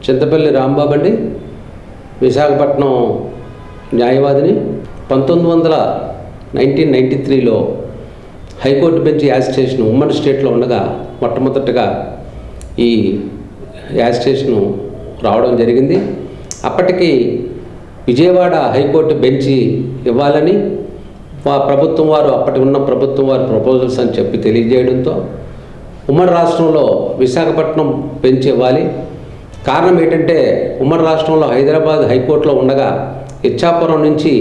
చింతపల్లి రాంబాబు అండి, Visakhapatnam న్యాయవాదిని. 1993లో high court bench యాజిస్ట్రేషన్ ఉమ్మడి స్టేట్లో ఉండగా మొట్టమొదటిగా ఈ యాజిస్ట్రేషను రావడం జరిగింది. అప్పటికి విజయవాడ హైకోర్టు బెంచి ఇవ్వాలని ప్రభుత్వం వారు, అప్పటి ఉన్న ప్రభుత్వం వారు ప్రపోజల్స్ అని చెప్పి తెలియజేయడంతో ఉమ్మడి రాష్ట్రంలో విశాఖపట్నం బెంచ్ ఇవ్వాలి. కారణం ఏంటంటే ఉమ్మడి రాష్ట్రంలో హైదరాబాద్ హైకోర్టులో ఉండగా ఇచ్చాపురం నుంచి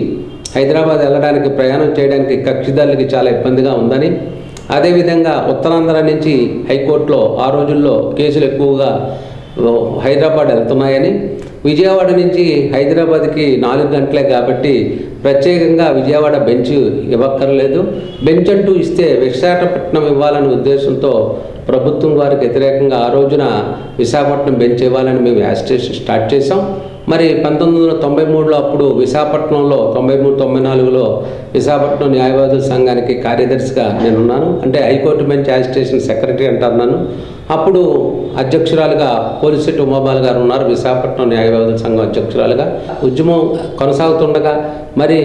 హైదరాబాద్ వెళ్ళడానికి, ప్రయాణం చేయడానికి కక్షిదారులకి చాలా ఇబ్బందిగా ఉందని, అదేవిధంగా ఉత్తరాంధ్ర నుంచి హైకోర్టులో ఆ రోజుల్లో కేసులు ఎక్కువగా హైదరాబాద్ వెళ్తున్నాయని, విజయవాడ నుంచి హైదరాబాద్కి 4 గంటలే కాబట్టి ప్రత్యేకంగా విజయవాడ బెంచ్ ఇవ్వక్కర్లేదు, బెంచ్ అంటూ ఇస్తే విశాఖపట్నం ఇవ్వాలనే ఉద్దేశంతో ప్రభుత్వం వారికి వ్యతిరేకంగా ఆ రోజున విశాఖపట్నం బెంచ్ ఇవ్వాలని మేము యాజిస్ట్రేషన్ స్టార్ట్ చేసాం. మరి 1993లో అప్పుడు విశాఖపట్నంలో 93-94లో విశాఖపట్నం న్యాయవాదుల సంఘానికి కార్యదర్శిగా నేనున్నాను. అంటే హైకోర్టు బెంచ్ యాజిస్ట్రేషన్ సెక్రటరీ అంటున్నాను. అప్పుడు అధ్యక్షురాలుగా పోలిశెట్టి ఉమాబాల్ గారు ఉన్నారు, విశాఖపట్నం న్యాయవాదుల సంఘం అధ్యక్షురాలుగా. ఉద్యమం కొనసాగుతుండగా మరి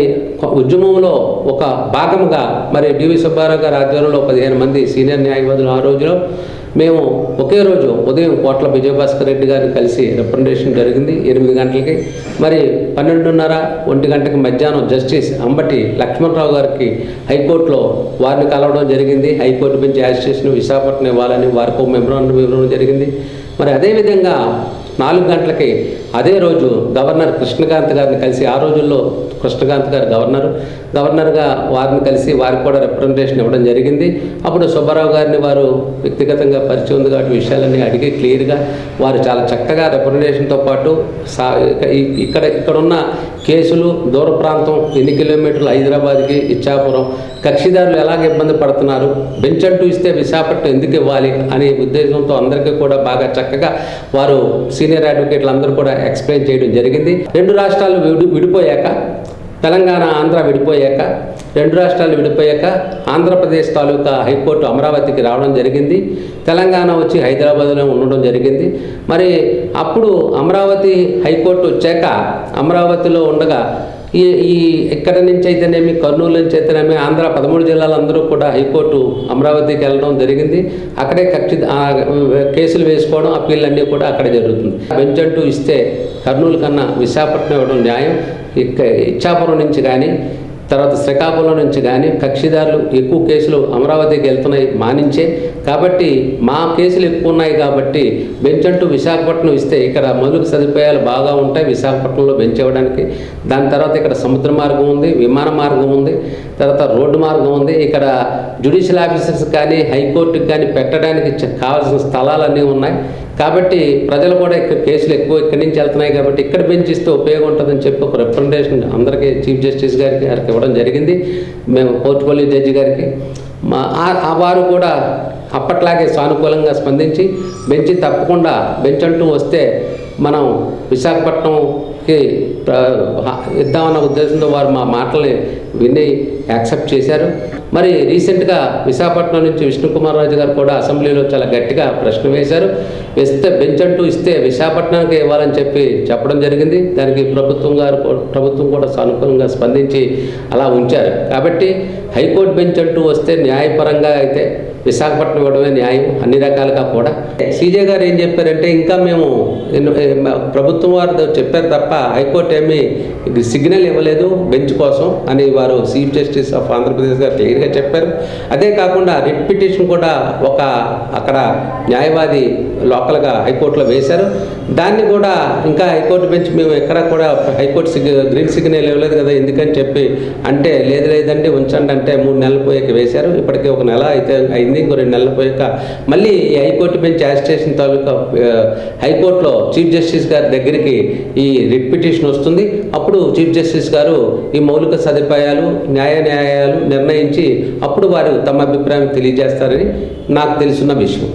ఉద్యమంలో ఒక భాగంగా మరి డివి సుబ్బారావు గారి ఆధ్వర్యంలో 15 మంది సీనియర్ న్యాయవాదులు ఆ రోజులో మేము ఒకే రోజు ఉదయం కోట్ల విజయభాస్కర్ రెడ్డి గారిని కలిసి రిప్రజెంటేషన్ జరిగింది 8 గంటలకి. మరి 12:30, 1 గంటకి మధ్యాహ్నం జస్టిస్ అంబటి లక్ష్మణరావు గారికి హైకోర్టులో వారిని కలవడం జరిగింది. హైకోర్టు బెంచ్ యాజిస్ట్రేషన్ విశాఖపట్నం ఇవ్వాలని వారికి ఒక మెమరాండం ఇవ్వడం జరిగింది. మరి అదేవిధంగా 4 గంటలకి అదే రోజు గవర్నర్ కృష్ణకాంత్ గారిని కలిసి, ఆ రోజుల్లో కృష్ణకాంత్ గారు గవర్నర్గా వారిని కలిసి వారికి కూడా రిప్రజెంటేషన్ ఇవ్వడం జరిగింది. అప్పుడు సుబ్బారావు గారిని వారు వ్యక్తిగతంగా పరిచయం ఉంది కాబట్టి విషయాలన్నీ అడిగి క్లియర్గా వారు చాలా చక్కగా రిప్రజెంటేషన్తో పాటు ఇక్కడున్న కేసులు, దూర ప్రాంతం, ఎన్ని కిలోమీటర్లు హైదరాబాద్కి, ఇచ్చాపురం, కక్షిదారులు ఎలాగ ఇబ్బంది పడుతున్నారు, బెంచ్ అంటూ ఇస్తే విశాఖపట్నం ఎందుకు ఇవ్వాలి అనే ఉద్దేశంతో అందరికీ కూడా బాగా చక్కగా వారు సీనియర్ అడ్వకేట్లు అందరూ కూడా ఎక్స్ప్లెయిన్ చేయడం జరిగింది. 2 రాష్ట్రాలు విడిపోయాక, తెలంగాణ ఆంధ్ర విడిపోయాక, 2 రాష్ట్రాలు విడిపోయాక ఆంధ్రప్రదేశ్ తాలూకా హైకోర్టు అమరావతికి రావడం జరిగింది. తెలంగాణ వచ్చి హైదరాబాద్లో ఉండడం జరిగింది. మరి అప్పుడు అమరావతి హైకోర్టు వచ్చాక అమరావతిలో ఉండగా ఈ ఇక్కడ నుంచి అయితేనేమి, కర్నూలు నుంచి అయితేనేమి, ఆంధ్ర 13 జిల్లాలందరూ కూడా హైకోర్టు అమరావతికి వెళ్ళడం జరిగింది. అక్కడే కేసులు వేసుకోవడం, అప్పీళ్ళన్నీ కూడా అక్కడే జరుగుతుంది. బెంచ్ అంటూ ఇస్తే కర్నూలు కన్నా విశాఖపట్నం ఇవ్వడం న్యాయం. ఇచ్చాపురం నుంచి కానీ, తర్వాత శ్రీకాకుళం నుంచి కానీ కక్షిదారులు ఎక్కువ కేసులు అమరావతికి వెళ్తున్నాయి మానించే. కాబట్టి మా కేసులు ఎక్కువ ఉన్నాయి కాబట్టి బెంచ్ అంటూ విశాఖపట్నం ఇస్తే ఇక్కడ మౌలిక సదుపాయాలు బాగా ఉంటాయి విశాఖపట్నంలో బెంచ్ ఇవ్వడానికి. దాని తర్వాత ఇక్కడ సముద్ర మార్గం ఉంది, విమాన మార్గం ఉంది, తర్వాత రోడ్డు మార్గం ఉంది. ఇక్కడ జ్యుడిషియల్ ఆఫీసర్స్ కానీ, హైకోర్టుకి కానీ పెట్టడానికి కావాల్సిన స్థలాలన్నీ ఉన్నాయి. కాబట్టి ప్రజలు కూడా ఇక్కడ కేసులు ఎక్కువ ఇక్కడి నుంచి వెళ్తున్నాయి కాబట్టి ఇక్కడ బెంచ్ ఇస్తే ఉపయోగం ఉంటుందని చెప్పి ఒక రిప్రజెంటేషన్ అందరికీ చీఫ్ జస్టిస్ గారికి ఇవ్వడం జరిగింది. మేము పోర్టుపల్లి జడ్జి గారికి వారు కూడా అప్పట్లాగే సానుకూలంగా స్పందించి బెంచ్ తప్పకుండా బెంచ్ అంటూ వస్తే మనం విశాఖపట్నంకి ఇద్దామన్న ఉద్దేశంతో వారు మా మాటల్ని విని యాక్సెప్ట్ చేశారు. మరి రీసెంట్గా విశాఖపట్నం నుంచి విష్ణుకుమార్ రాజు గారు కూడా అసెంబ్లీలో చాలా గట్టిగా ప్రశ్న వేశారు. బెంచ్ అంటూ ఇస్తే విశాఖపట్నానికి ఇవ్వాలని చెప్పడం జరిగింది. దానికి ప్రభుత్వం కూడా సానుకూలంగా స్పందించి అలా ఉంచారు. కాబట్టి హైకోర్టు బెంచ్ అంటూ వస్తే న్యాయపరంగా అయితే విశాఖపట్నం ఇవ్వడమే న్యాయం అన్ని రకాలుగా కూడా. సీజే గారు ఏం చెప్పారంటే, ఇంకా మేము ప్రభుత్వం వారు చెప్పారు తప్ప హైకోర్టు ఏమీ సిగ్నల్ ఇవ్వలేదు బెంచ్ కోసం అని వారు చీఫ్ జస్టిస్ ఆఫ్ ఆంధ్రప్రదేశ్ గారు క్లియర్గా చెప్పారు. అదే కాకుండా రిట్ పిటిషన్ కూడా అక్కడ న్యాయవాది లోకల్గా హైకోర్టులో వేశారు. దాన్ని కూడా ఇంకా హైకోర్టు బెంచ్ మేము ఎక్కడ కూడా హైకోర్టు గ్రీన్ సిగ్నల్ ఇవ్వలేదు కదా ఎందుకని చెప్పి అంటే, లేదండి ఉంచండి అంటే 3 నెలలు పోయాక వేశారు. ఇప్పటికీ 1 నెల అయితే అయింది. ఇంకో 2 నెలలు పోయాక మళ్ళీ ఈ హైకోర్టు బెంచ్ యాజిస్ట్రేషన్ తాలూకా హైకోర్టులో చీఫ్ జస్టిస్ గారి దగ్గరికి ఈ రిట్ పిటిషన్ వస్తుంది. అప్పుడు చీఫ్ జస్టిస్ గారు ఈ మౌలిక సదుపాయాలు, న్యాయాలు నిర్ణయించి అప్పుడు వారు తమ అభిప్రాయం తెలియజేస్తారని నాకు తెలిసిన విషయం.